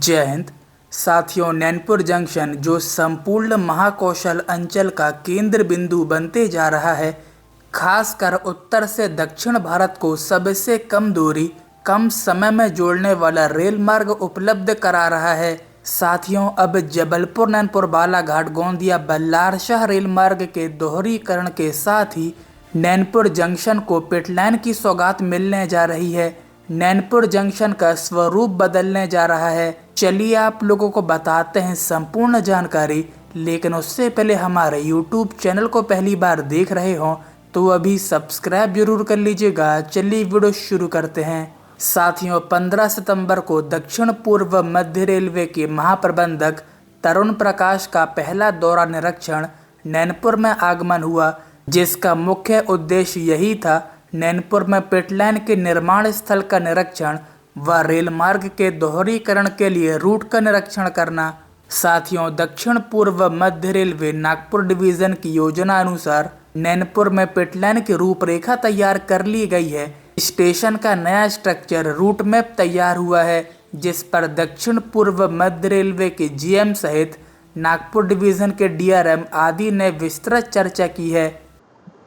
जय हिंद। साथियों, नैनपुर जंक्शन जो संपूर्ण महाकौशल अंचल का केंद्र बिंदु बनते जा रहा है, खासकर उत्तर से दक्षिण भारत को सबसे कम दूरी कम समय में जोड़ने वाला रेल मार्ग उपलब्ध करा रहा है। साथियों, अब जबलपुर नैनपुर बालाघाट गोंदिया बल्लारशाह रेल मार्ग के दोहरीकरण के साथ ही नैनपुर जंक्शन को पिटलाइन की सौगात मिलने जा रही है। नैनपुर जंक्शन का स्वरूप बदलने जा रहा है। चलिए आप लोगों को बताते हैं संपूर्ण जानकारी, लेकिन उससे पहले हमारे YouTube चैनल को पहली बार देख रहे हो तो अभी सब्सक्राइब जरूर कर लीजिएगा। चलिए वीडियो शुरू करते हैं। साथियों, 15 सितंबर को दक्षिण पूर्व मध्य रेलवे के महाप्रबंधक तरुण प्रकाश का पहला दौरा निरीक्षण नैनपुर में आगमन हुआ, जिसका मुख्य उद्देश्य यही था नैनपुर में पिटलाइन के निर्माण स्थल का निरीक्षण व रेल मार्ग के दोहरीकरण के लिए रूट का निरीक्षण करना। साथियों, दक्षिण पूर्व मध्य रेलवे नागपुर डिवीजन की योजना अनुसार नैनपुर में पिटलाइन की रूपरेखा तैयार कर ली गई है। स्टेशन का नया स्ट्रक्चर रूट मैप तैयार हुआ है, जिस पर दक्षिण पूर्व मध्य रेलवे के GM सहित नागपुर डिवीजन के DRM आदि ने विस्तृत चर्चा की है।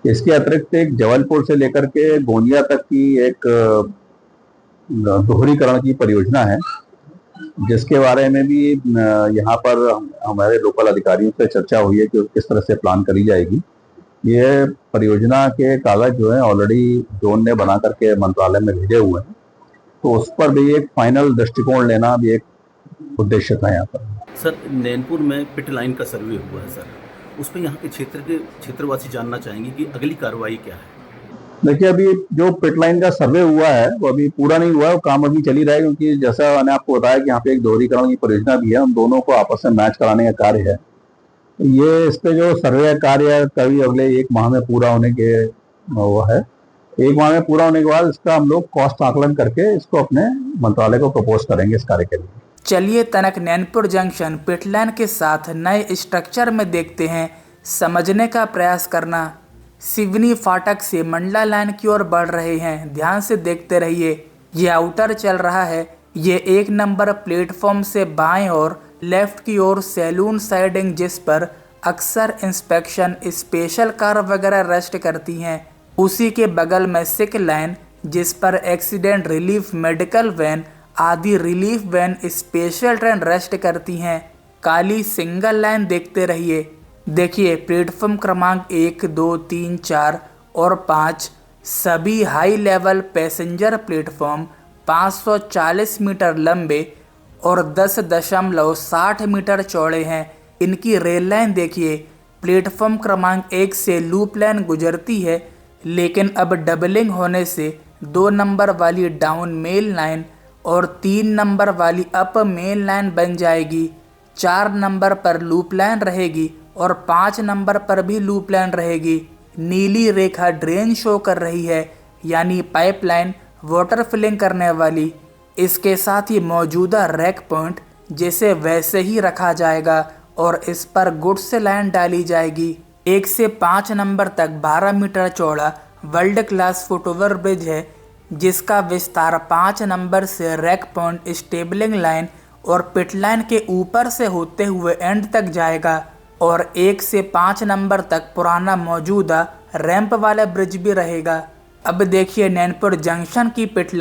इसके अतिरिक्त एक जबलपुर से लेकर के गोंदिया तक की एक दोहरीकरण की परियोजना है, जिसके बारे में भी यहाँ पर हमारे लोकल अधिकारियों से चर्चा हुई है कि किस तरह से प्लान करी जाएगी। ये परियोजना के कागज जो है ऑलरेडी जोन ने बना करके मंत्रालय में भेजे हुए हैं, तो उस पर भी एक फाइनल दृष्टिकोण लेना भी एक उद्देश्य था यहाँ पर। सर, नैनपुर में पिट लाइन का सर्वे हुआ है सर, उस पर यहाँ के क्षेत्रवासी जानना चाहेंगे कि अगली कार्रवाई क्या है। देखिए, अभी जो पिट लाइन का सर्वे हुआ है वो अभी पूरा नहीं हुआ है, वो काम अभी चल ही रहा है, क्योंकि जैसा मैंने आपको बताया कि यहाँ पे एक दोहरीकरण की परियोजना भी है, उन दोनों को आपस में मैच कराने का कार्य है। ये इस पे जो सर्वे कार्य कभी अगले 1 माह में पूरा होने के वो है। 1 माह में पूरा होने के बाद इसका हम लोग कॉस्ट आकलन करके इसको अपने मंत्रालय को प्रपोज करेंगे इस कार्य के लिए। चलिए तनक नैनपुर जंक्शन पिटलाइन के साथ नए स्ट्रक्चर में देखते हैं, समझने का प्रयास करना। सिवनी फाटक से मंडला लाइन की ओर बढ़ रहे हैं, ध्यान से देखते रहिए। ये आउटर चल रहा है। ये 1 नंबर प्लेटफॉर्म से बाएं और लेफ्ट की ओर सैलून साइडिंग, जिस पर अक्सर इंस्पेक्शन स्पेशल कार वगैरह रेस्ट करती हैं। उसी के बगल में सिक लाइन, जिस पर एक्सीडेंट रिलीफ मेडिकल वैन आदि relief van special train rest करती हैं। काली सिंगल लाइन देखते रहिए। देखिए, प्लेटफॉर्म क्रमांक 1, 2, 3, 4 और 5 सभी high level passenger platform 540 meter लंबे और 10.60 मीटर चौड़े हैं। इनकी रेल लाइन देखिए, प्लेटफॉर्म क्रमांक 1 से लूप लाइन गुजरती है, लेकिन अब डबलिंग होने से 2 नंबर वाली डाउन मेल लाइन और 3 नंबर वाली अप मेल लाइन बन जाएगी। 4 नंबर पर लूप लाइन रहेगी और 5 नंबर पर भी लूप लाइन रहेगी। नीली रेखा ड्रेन शो कर रही है, यानी पाइपलाइन वाटर फिलिंग करने वाली। इसके साथ ही मौजूदा रैक पॉइंट जैसे वैसे ही रखा जाएगा और इस पर गुड्स लाइन डाली जाएगी। 1 से 5 नंबर तक 12 मीटर चौड़ा वर्ल्ड क्लास फुटओवर ब्रिज है, जिसका विस्तार 5 नंबर से रैक पॉइंट स्टेबलिंग लाइन और पिट लाइन के ऊपर से होते हुए एंड तक जाएगा। और 1 से 5 नंबर तक पुराना मौजूदा रैंप वाला ब्रिज भी रहेगा। अब देखिए नैनपुर जंक्शन की पिट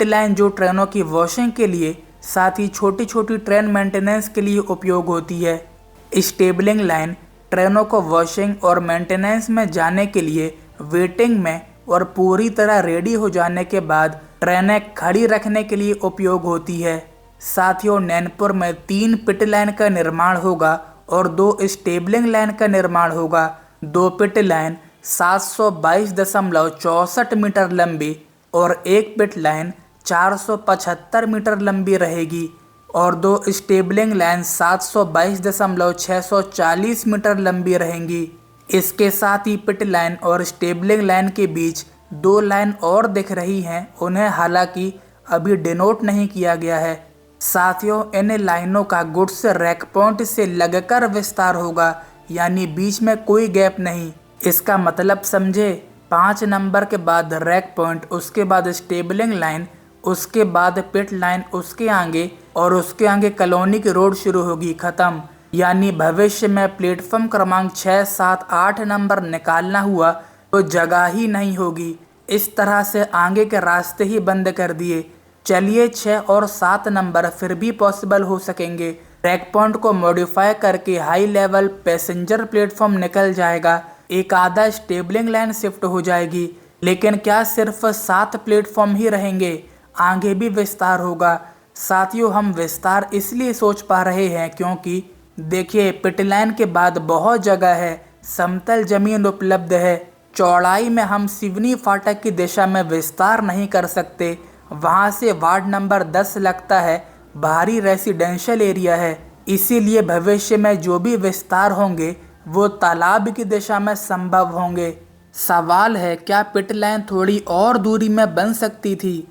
लाइन जो ट्रेनों की वॉशिंग के लिए साथ ही छोटी छोटी ट्रेन मेंटेनेंस के लिए उपयोग होती है। स्टेबलिंग लाइन ट्रेनों को वॉशिंग और मेंटेनेंस में जाने के लिए वेटिंग में और पूरी तरह रेडी हो जाने के बाद ट्रेनें खड़ी रखने के लिए उपयोग होती है। साथियों, नैनपुर में 3 पिट लाइन का निर्माण होगा और 2 स्टेबलिंग लाइन का निर्माण होगा। 2 पिट लाइन 722.64 मीटर लंबी और 1 पिट लाइन 475 मीटर लंबी रहेगी और 2 स्टेबलिंग लाइन 722.640 मीटर लंबी रहेंगी। इसके साथ ही पिट लाइन और स्टेबलिंग लाइन के बीच 2 लाइन और दिख रही हैं, उन्हें हालांकि अभी डिनोट नहीं किया गया है। साथियों, इन लाइनों का गुड्स रैक पॉइंट से लगकर विस्तार होगा, यानी बीच में कोई गैप नहीं। इसका मतलब समझे, 5 नंबर के बाद रैक पॉइंट, उसके बाद स्टेबलिंग लाइन उसके बाद पिट लाइन, उसके आगे और उसके आगे कॉलोनी की रोड शुरू होगी, खत्म। यानी भविष्य में प्लेटफॉर्म क्रमांक 6, 7, 8 नंबर निकालना हुआ तो जगह ही नहीं होगी। इस तरह से आगे के रास्ते ही बंद कर दिए। चलिए 6 और 7 नंबर फिर भी पॉसिबल हो सकेंगे। ट्रैक पॉइंट को मॉडिफाई करके हाई लेवल पैसेंजर प्लेटफॉर्म निकल जाएगा, एक आधा स्टेबलिंग लाइन शिफ्ट हो जाएगी। लेकिन क्या सिर्फ 7 प्लेटफॉर्म ही रहेंगे? आगे भी विस्तार होगा। साथियों, हम विस्तार इसलिए सोच पा रहे हैं क्योंकि देखिए, पिट लाइन के बाद बहुत जगह है, समतल जमीन उपलब्ध है। चौड़ाई में हम सिवनी फाटक की दिशा में विस्तार नहीं कर सकते। वहां से वार्ड नंबर 10 लगता है भारी रेसिडेंशियल एरिया है। इसीलिए भविष्य में जो भी विस्तार होंगे वो तालाब की दिशा में संभव होंगे। सवाल है, क्या पिट लाइन थोड़ी और दूरी में बन सकती थी?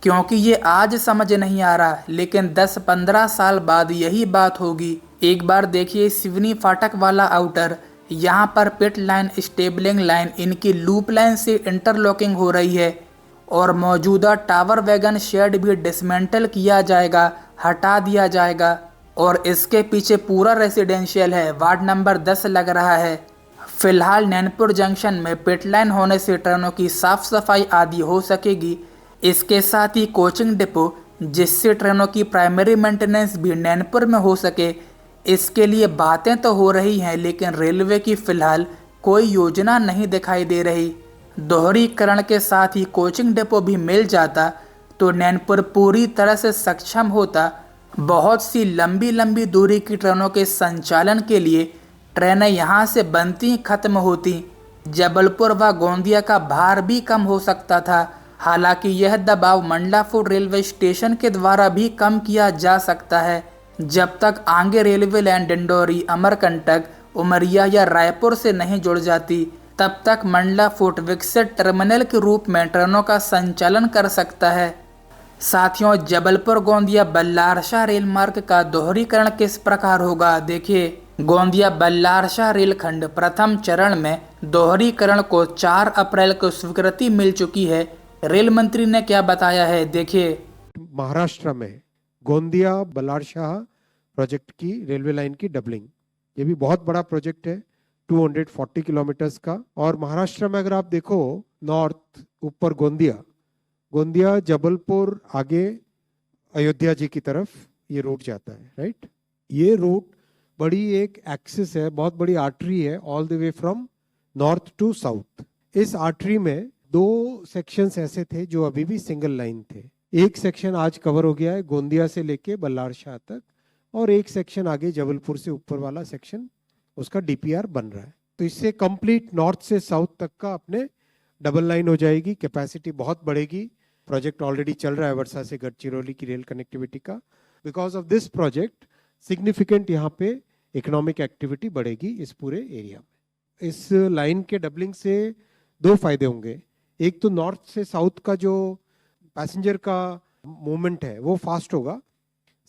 क्योंकि ये आज समझ नहीं आ रहा, लेकिन 10-15 साल बाद यही बात होगी। एक बार देखिए सिवनी फाटक वाला आउटर, यहाँ पर पिट लाइन, स्टेबलिंग लाइन, इनकी लूप लाइन से इंटरलॉकिंग हो रही है और मौजूदा टावर वैगन शेड भी डिसमेंटल किया जाएगा, हटा दिया जाएगा। और इसके पीछे पूरा रेसिडेंशियल है, वार्ड नंबर 10 लग रहा है। फिलहाल नैनपुर जंक्शन में पिट लाइन होने से ट्रेनों की साफ सफाई आदि हो सकेगी। इसके साथ ही कोचिंग डिपो, जिससे ट्रेनों की प्राइमरी मेंटेनेंस भी नैनपुर में हो सके, इसके लिए बातें तो हो रही हैं, लेकिन रेलवे की फिलहाल कोई योजना नहीं दिखाई दे रही। दोहरीकरण के साथ ही कोचिंग डिपो भी मिल जाता तो नैनपुर पूरी तरह से सक्षम होता। बहुत सी लंबी लंबी दूरी की ट्रेनों के संचालन के लिए ट्रेनें यहाँ से बनती खत्म होती। जबलपुर व गोंदिया का भार भी कम हो सकता था। हालांकि यह दबाव मंडलापुर रेलवे स्टेशन के द्वारा भी कम किया जा सकता है। जब तक आगे रेलवे लाइन डिंडोरी, अमरकंटक, उमरिया या रायपुर से नहीं जुड़ जाती, तब तक मंडलापुर विकसित टर्मिनल के रूप में ट्रेनों का संचालन कर सकता है। साथियों, जबलपुर गोंदिया बल्लारशाह रेल मार्ग का दोहरीकरण किस प्रकार होगा? देखिए, गोंदिया बल्लारशाह रेलखंड प्रथम चरण में दोहरीकरण को 4 अप्रैल को स्वीकृति मिल चुकी है। रेल मंत्री ने क्या बताया है, देखिए। महाराष्ट्र में गोंदिया बल्लारशाह प्रोजेक्ट की रेलवे लाइन की डबलिंग, ये भी बहुत बड़ा प्रोजेक्ट है, 240 किलोमीटर्स का। और महाराष्ट्र में अगर आप देखो, नॉर्थ ऊपर गोंदिया जबलपुर, आगे अयोध्या जी की तरफ ये रूट जाता है, राइट। ये रूट बड़ी एक एक्सिस है, बहुत बड़ी आर्टरी है, all the way from north to south. इस आर्टरी में 2 सेक्शंस ऐसे थे जो अभी भी सिंगल लाइन थे। एक सेक्शन आज कवर हो गया है गोंदिया से लेके बल्लारशाह तक, और एक सेक्शन आगे जबलपुर से ऊपर वाला सेक्शन, उसका डीपीआर बन रहा है। तो इससे कंप्लीट नॉर्थ से साउथ तक का अपने डबल लाइन हो जाएगी, कैपेसिटी बहुत बढ़ेगी। प्रोजेक्ट ऑलरेडी चल रहा है वर्षा से गढ़चिरौली की रेल कनेक्टिविटी का। Because of this project significant यहाँ पे इकोनॉमिक एक्टिविटी बढ़ेगी इस पूरे एरिया में। इस लाइन के डबलिंग से 2 फायदे होंगे। एक तो नॉर्थ से साउथ का जो पैसेंजर का मूवमेंट है वो फास्ट होगा।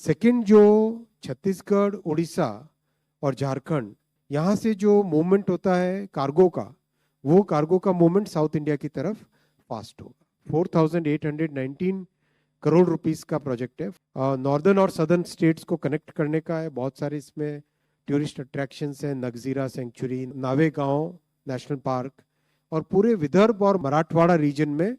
सेकंड, जो छत्तीसगढ़, उड़ीसा और झारखंड, यहाँ से जो मूवमेंट होता है कार्गो का, वो कार्गो का मूवमेंट साउथ इंडिया की तरफ फास्ट होगा। 4,819 करोड़ रुपीस का प्रोजेक्ट है। नॉर्दर्न और सदर्न स्टेट्स को कनेक्ट करने का है। बहुत सारे इसमें टूरिस्ट अट्रैक्शंस हैं, नगजीरा सेंचुरी, नावेगांव नेशनल पार्क, और पूरे विदर्भ और मराठवाड़ा रीजन में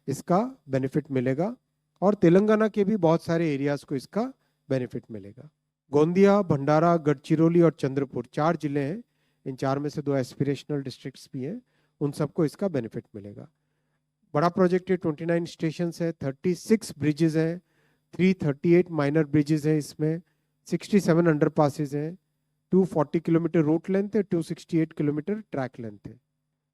इसका बेनिफिट मिलेगा। और तेलंगाना के भी बहुत सारे एरियाज को इसका बेनिफिट मिलेगा। गोंदिया, भंडारा, गढ़चिरौली और चंद्रपुर 4 जिले हैं। इन 4 में से 2 एस्पिरेशनल डिस्ट्रिक्ट्स भी हैं, उन सबको इसका बेनिफिट मिलेगा। बड़ा प्रोजेक्ट है, 29 स्टेशन है, 36 ब्रिजेज हैं, 338 माइनर ब्रिजेज हैं, इसमें 67 अंडरपासेज हैं, 240 किलोमीटर रूट लेंथ है, 268 किलोमीटर ट्रैक लेंथ है।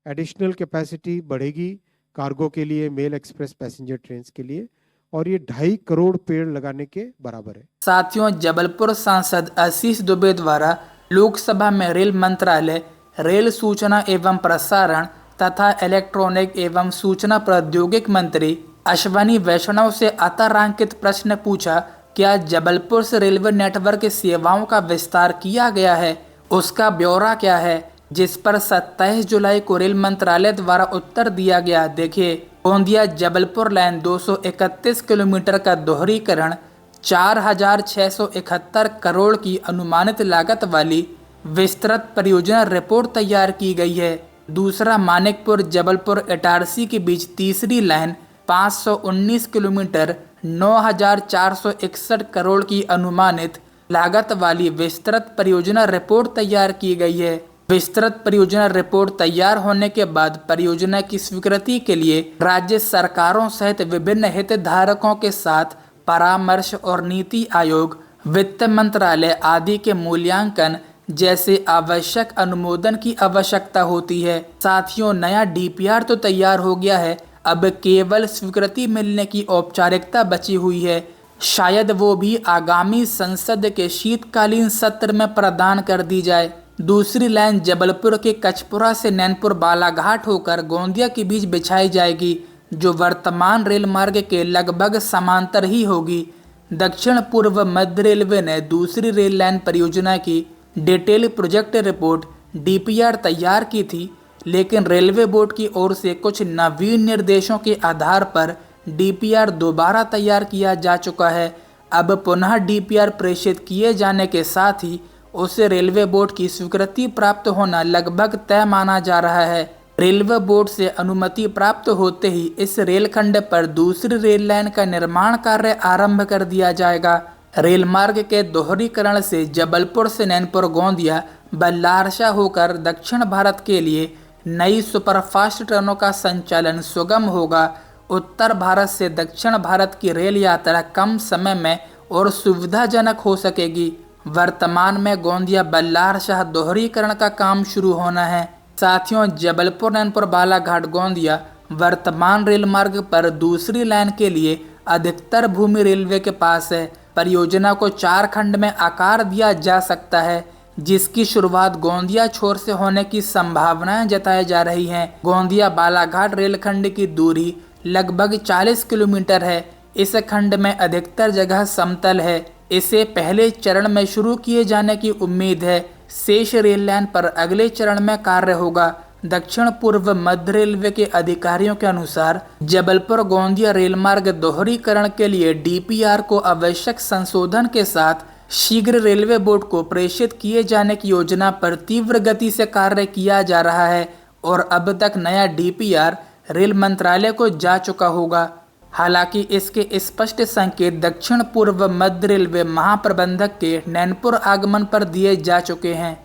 एडिशनल कैपेसिटी बढ़ेगी कार्गो के लिए, मेल एक्सप्रेस पैसेंजर ट्रेन के लिए, और ये 2.5 करोड़ पेड़ लगाने के बराबर है। साथियों, जबलपुर सांसद आशीष दुबे द्वारा लोकसभा में रेल मंत्रालय, रेल सूचना एवं प्रसारण तथा इलेक्ट्रॉनिक एवं सूचना प्रौद्योगिकी मंत्री अश्वनी वैष्णव से अतारांकित प्रश्न पूछा, क्या जबलपुर से रेलवे नेटवर्क की सेवाओं का विस्तार किया गया है, उसका ब्यौरा क्या है? जिस पर 27 जुलाई को रेल मंत्रालय द्वारा उत्तर दिया गया। देखिए, गोंदिया जबलपुर लाइन 231 किलोमीटर का दोहरीकरण 4,671 करोड़ की अनुमानित लागत वाली विस्तृत परियोजना रिपोर्ट तैयार की गई है। दूसरा, मानिकपुर जबलपुर इटारसी के बीच तीसरी लाइन 519 किलोमीटर 9,461 करोड़ की अनुमानित लागत वाली विस्तृत परियोजना रिपोर्ट तैयार की गई है। विस्तृत परियोजना रिपोर्ट तैयार होने के बाद परियोजना की स्वीकृति के लिए राज्य सरकारों सहित विभिन्न हितधारकों के साथ परामर्श और नीति आयोग, वित्त मंत्रालय आदि के मूल्यांकन जैसे आवश्यक अनुमोदन की आवश्यकता होती है। साथियों, नया डीपीआर तो तैयार हो गया है, अब केवल स्वीकृति मिलने की औपचारिकता बची हुई है। शायद वो भी आगामी संसद के शीतकालीन सत्र में प्रदान कर दी जाए। दूसरी लाइन जबलपुर के कचपुरा से नैनपुर बालाघाट होकर गोंदिया के बीच बिछाई जाएगी, जो वर्तमान रेल मार्ग के लगभग समांतर ही होगी। दक्षिण पूर्व मध्य रेलवे ने दूसरी रेल लाइन परियोजना की डिटेल प्रोजेक्ट रिपोर्ट डीपीआर तैयार की थी, लेकिन रेलवे बोर्ड की ओर से कुछ नवीन निर्देशों के आधार पर डीपीआर दोबारा तैयार किया जा चुका है। अब पुनः डीपीआर प्रेषित किए जाने के साथ ही उसे रेलवे बोर्ड की स्वीकृति प्राप्त होना लगभग तय माना जा रहा है। रेलवे बोर्ड से अनुमति प्राप्त होते ही इस रेलखंड पर दूसरी रेल लाइन का निर्माण कार्य आरंभ कर दिया जाएगा। रेल मार्ग के दोहरीकरण से जबलपुर से नैनपुर गोंदिया बल्लारशाह होकर दक्षिण भारत के लिए नई सुपरफास्ट ट्रेनों का संचालन सुगम होगा। उत्तर भारत से दक्षिण भारत की रेल यात्रा कम समय में और सुविधाजनक हो सकेगी। वर्तमान में गोंदिया बल्लारशाह दोहरीकरण का काम शुरू होना है। साथियों, जबलपुर नैनपुर बालाघाट गोंदिया वर्तमान रेल मार्ग पर दूसरी लाइन के लिए अधिकतर भूमि रेलवे के पास है। परियोजना को 4 खंड में आकार दिया जा सकता है, जिसकी शुरुआत गोंदिया छोर से होने की संभावनाएं जताई जा रही हैं। गोंदिया बालाघाट रेलखंड की दूरी लगभग 40 किलोमीटर है। इस खंड में अधिकतर जगह समतल है। इसे पहले चरण में शुरू किए जाने की उम्मीद है। शेष रेल लाइन पर अगले चरण में कार्य होगा। दक्षिण पूर्व मध्य रेलवे के अधिकारियों के अनुसार जबलपुर गोंदिया रेल मार्ग दोहरीकरण के लिए डीपीआर को आवश्यक संशोधन के साथ शीघ्र रेलवे बोर्ड को प्रेषित किए जाने की योजना पर तीव्र गति से कार्य किया जा रहा है और अब तक नया डीपीआर रेल मंत्रालय को जा चुका होगा। हालांकि इसके स्पष्ट संकेत दक्षिण पूर्व मध्य रेलवे महाप्रबंधक के नैनपुर आगमन पर दिए जा चुके हैं।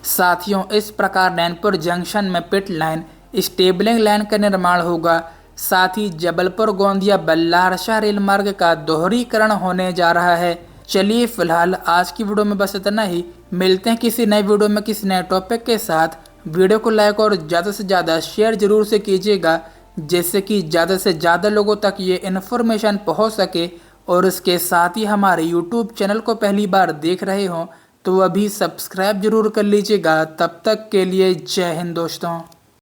साथियों, इस प्रकार नैनपुर जंक्शन में पिट लाइन, स्टेबलिंग लाइन का निर्माण होगा। साथ ही जबलपुर गोंदिया बल्लारशाह रेल मार्ग का दोहरीकरण होने जा रहा है। चलिए फिलहाल आज की वीडियो में बस इतना ही। मिलते हैं किसी नए वीडियो में किसी नए टॉपिक के साथ। वीडियो को लाइक और ज़्यादा से ज़्यादा शेयर जरूर से कीजिएगा, जिससे कि ज़्यादा से ज़्यादा लोगों तक ये इन्फॉर्मेशन पहुंच सके। और इसके साथ ही हमारे यूट्यूब चैनल को पहली बार देख रहे हों तो अभी सब्सक्राइब जरूर कर लीजिएगा। तब तक के लिए जय हिंद दोस्तों।